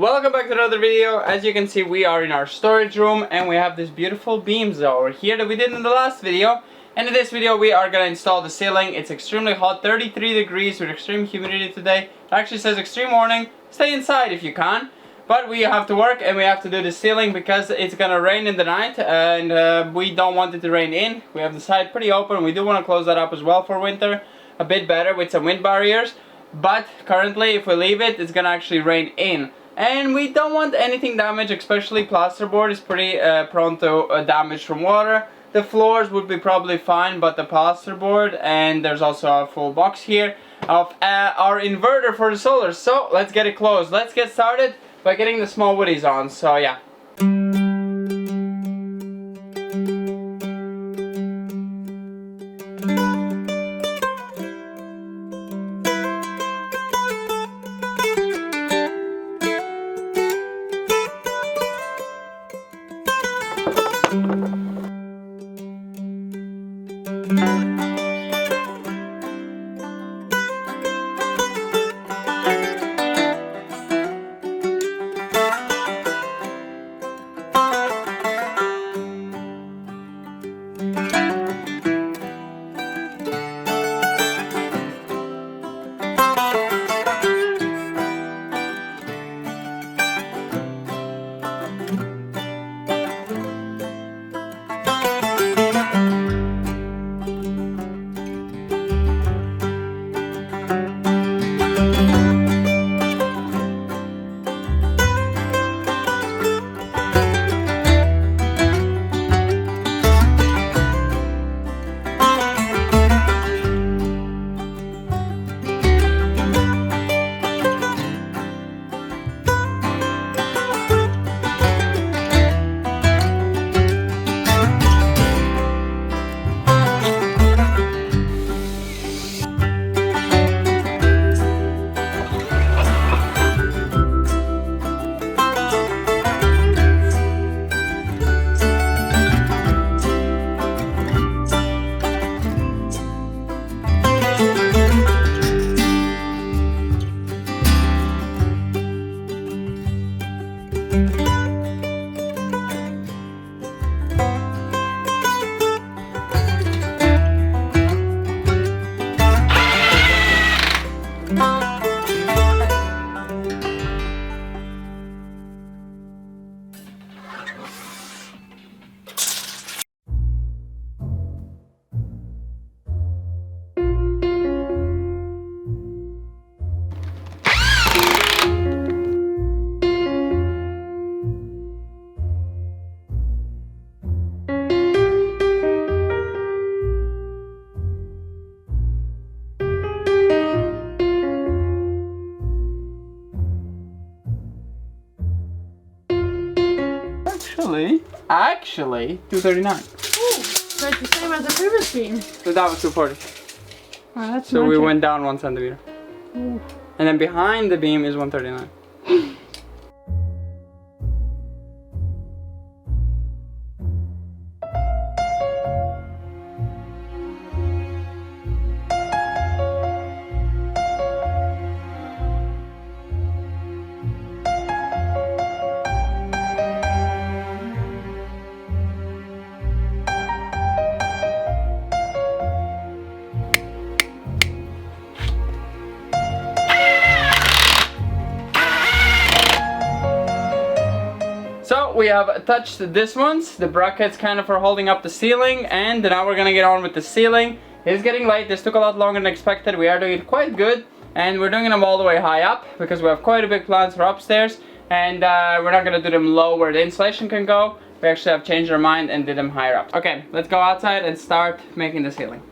Welcome back to another video. As you can see, we are in our storage room and we have this beautiful beams over here that we did in the last video. And in this video we are going to install the ceiling. It's extremely hot, 33 degrees with extreme humidity today. It actually says extreme warning, stay inside if you can. But we have to work and we have to do the ceiling because it's going to rain in the night and we don't want it to rain in. We have the side pretty open. We do want to close that up as well for winter, a bit better with some wind barriers. But currently if we leave it, it's going to actually rain in. And we don't want anything damaged, especially plasterboard is pretty prone to damage from water. The floors would be probably fine, but the plasterboard, and there's also a full box here of our inverter for the solar. So let's get it closed. Let's get started by getting the small woodies on. So yeah. Actually, 239. Ooh, so it's the same as the previous beam. So that was 240. Oh, that's so we went down 1 centimeter. Ooh. And then behind the beam is 139. So we have touched this ones, the brackets kind of for holding up the ceiling, and now we're gonna get on with the ceiling. It's getting late, this took a lot longer than expected. We are doing it quite good, and we're doing them all the way high up because we have quite a big plans for upstairs, and we're not gonna do them low where the insulation can go. We actually have changed our mind and did them higher up. Okay, let's go outside and start making the ceiling.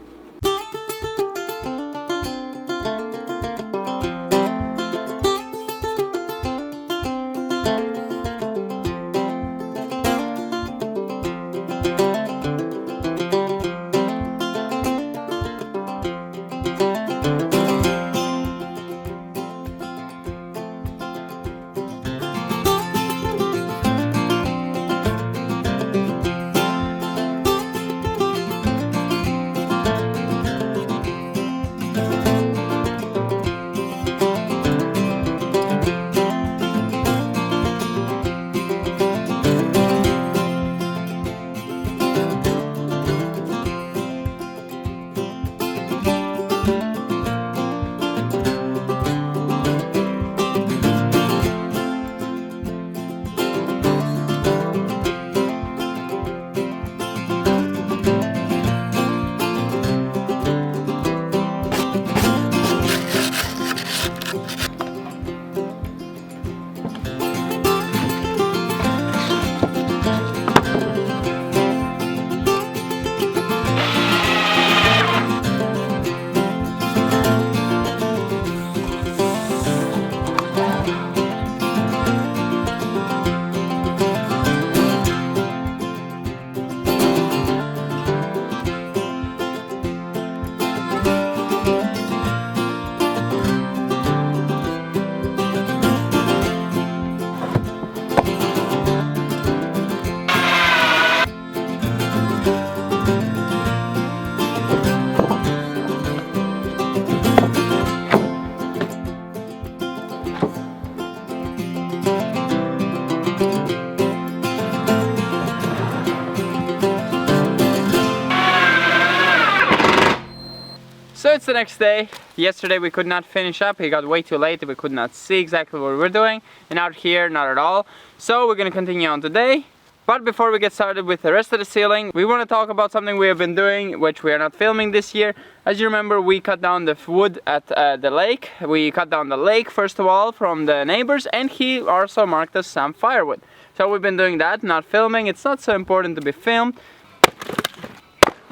So it's the next day. Yesterday we could not finish up. It got way too late. We could not see exactly what we were doing. And out here, not at all. So we're gonna continue on today. But before we get started with the rest of the ceiling, we want to talk about something we have been doing, which we are not filming this year. As you remember, we cut down the wood at the lake. We cut down the lake first of all from the neighbors, and he also marked us some firewood. So we've been doing that, not filming. It's not so important to be filmed.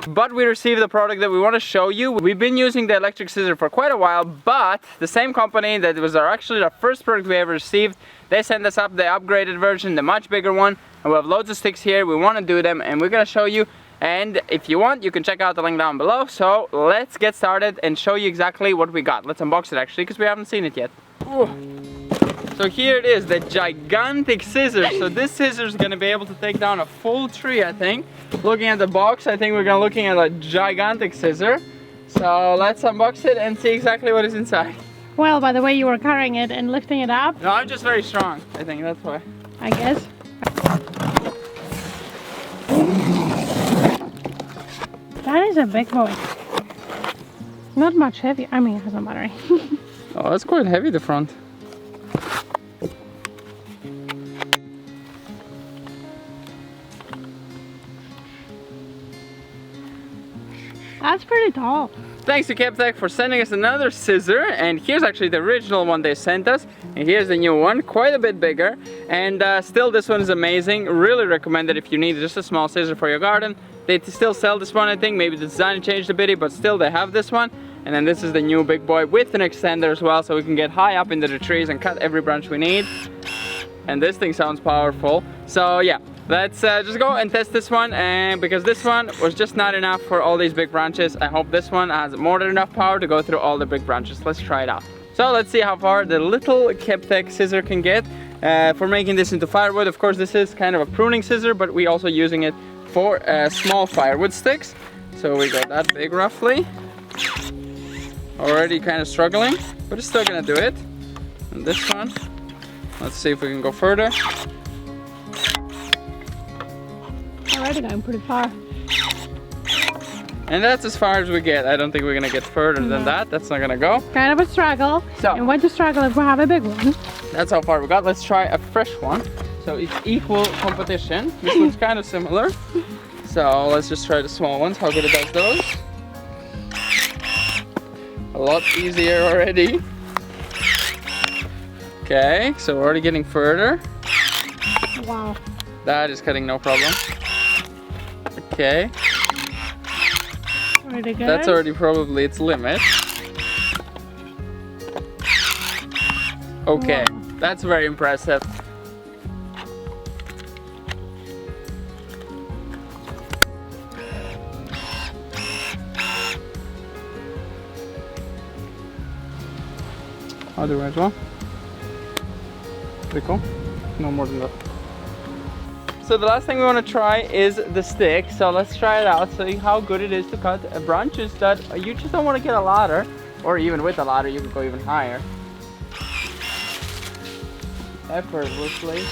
But we received the product that we want to show you. We've been using the electric scissor for quite a while, but the same company that was actually the first product we ever received, they sent us up the upgraded version, the much bigger one. And we have loads of sticks here. We want to do them and we're going to show you. And if you want, you can check out the link down below. So let's get started and show you exactly what we got. Let's unbox it actually, because we haven't seen it yet. Ooh. So here it is, the gigantic scissors. So this scissor is going to be able to take down a full tree, I think. Looking at the box, I think we're going to looking at a gigantic scissor. So let's unbox it and see exactly what is inside. Well, by the way you were carrying it and lifting it up. No, I'm just very strong. I think that's why. I guess. That is a big boy. Not much heavy. I mean, it has a battery. Oh, that's quite heavy, the front. That's pretty tall. Thanks to Keptech for sending us another scissor, and here's actually the original one they sent us, and here's the new one, quite a bit bigger, and still this one is amazing. Really recommend it if you need just a small scissor for your garden. They still sell this one, I think. Maybe the design changed a bit, but still they have this one. And then this is the new big boy with an extender as well, so we can get high up into the trees and cut every branch we need. And this thing sounds powerful. So yeah, let's just go and test this one, and because this one was just not enough for all these big branches, I hope this one has more than enough power to go through all the big branches. Let's try it out. So let's see how far the little Keptech scissor can get for making this into firewood. Of course, this is kind of a pruning scissor, but we also using it for small firewood sticks. So we got that big roughly. Already kind of struggling, but it's still gonna do it. And this one, let's see if we can go further. Already going pretty far. And that's as far as we get. I don't think we're gonna get further than that. That's not gonna go. Kind of a struggle. So, and when to struggle if we have a big one. That's how far we got. Let's try a fresh one. So it's equal competition. This one's kind of similar. So let's just try the small ones, how good it does those. A lot easier already. Okay, so we're already getting further. Wow. That is cutting no problem. Okay. Pretty good. That's already probably its limit. Okay, Wow. That's very impressive. I'll do it as well. Pretty cool. No more than that. So the last thing we want to try is the stick. So let's try it out, see how good it is to cut branches that you just don't want to get a ladder, or even with a ladder you can go even higher. Effortlessly.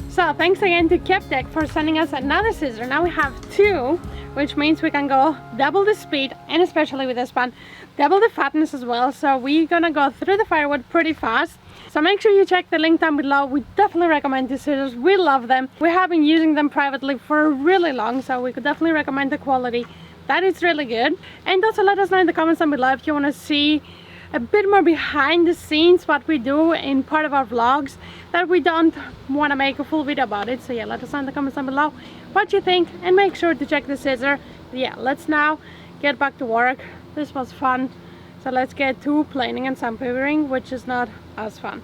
So thanks again to Keptech for sending us another scissor. Now we have two, which means we can go double the speed, and especially with this one, double the fatness as well. So we're gonna go through the firewood pretty fast. So make sure you check the link down below. We definitely recommend these scissors. We love them. We have been using them privately for really long, so we could definitely recommend the quality. That is really good. And also let us know in the comments down below if you want to see a bit more behind the scenes what we do in part of our vlogs that we don't want to make a full video about it. So yeah, let us know in the comments down below what you think, and make sure to check the scissor. Yeah, let's now get back to work. This was fun, so let's get to planing and sandpapering, which is not as fun.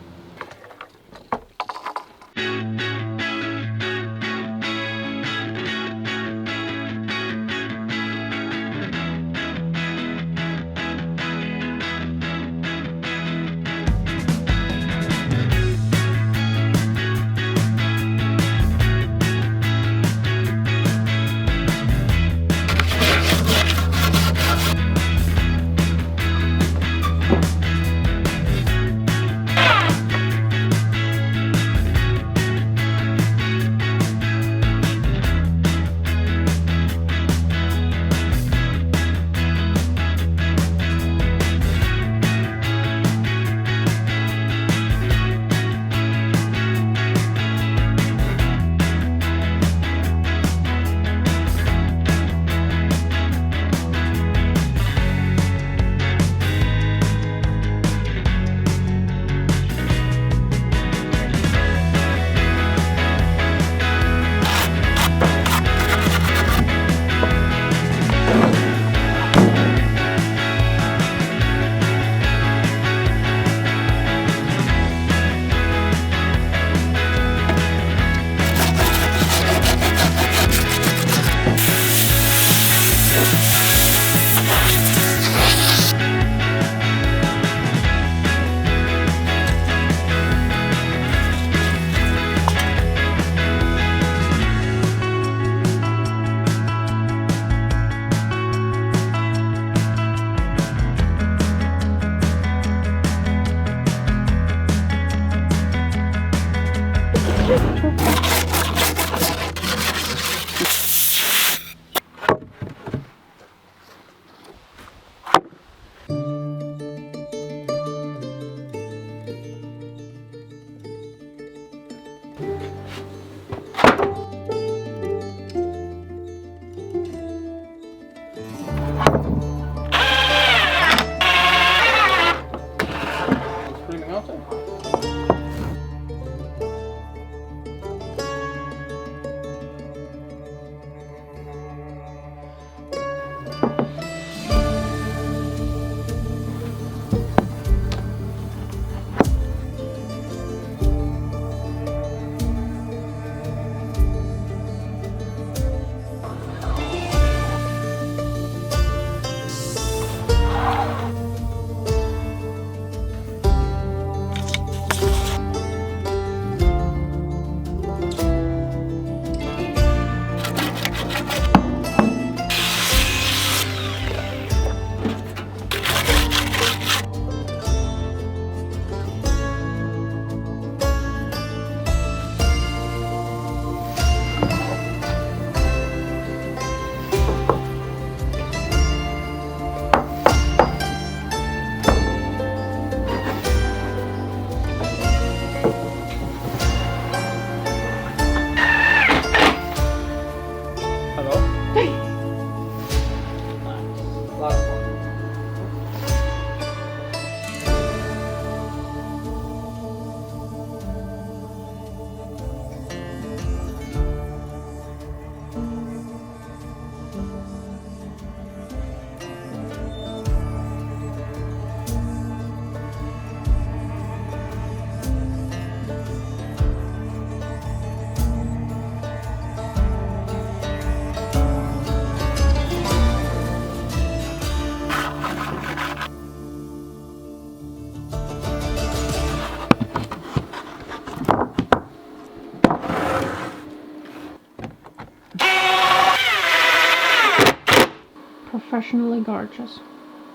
professionally gorgeous.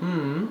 Hmm.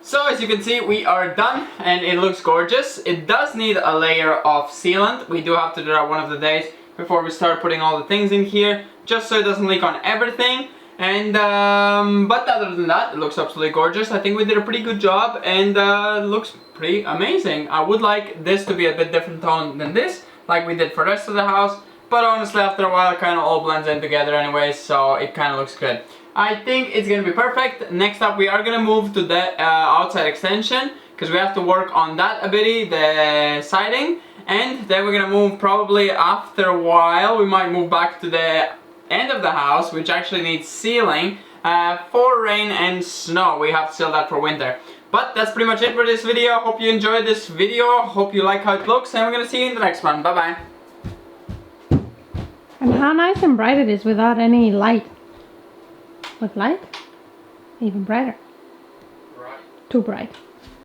So as you can see, we are done and it looks gorgeous. It does need a layer of sealant. We do have to do that one of the days before we start putting all the things in here, just so it doesn't leak on everything. And but other than that, it looks absolutely gorgeous. I think we did a pretty good job, and it looks pretty amazing. I would like this to be a bit different tone than this, like we did for the rest of the house. But honestly, after a while, it kind of all blends in together anyway, so it kind of looks good. I think it's gonna be perfect. Next up, we are gonna move to the outside extension, because we have to work on that a bitty, the siding. And then we're gonna move, probably after a while, we might move back to the end of the house, which actually needs sealing for rain and snow. We have to seal that for winter. But that's pretty much it for this video. Hope you enjoyed this video. Hope you like how it looks, and we're gonna see you in the next one. Bye bye. And how nice and bright it is without any light. With light, even brighter. Right. Too bright.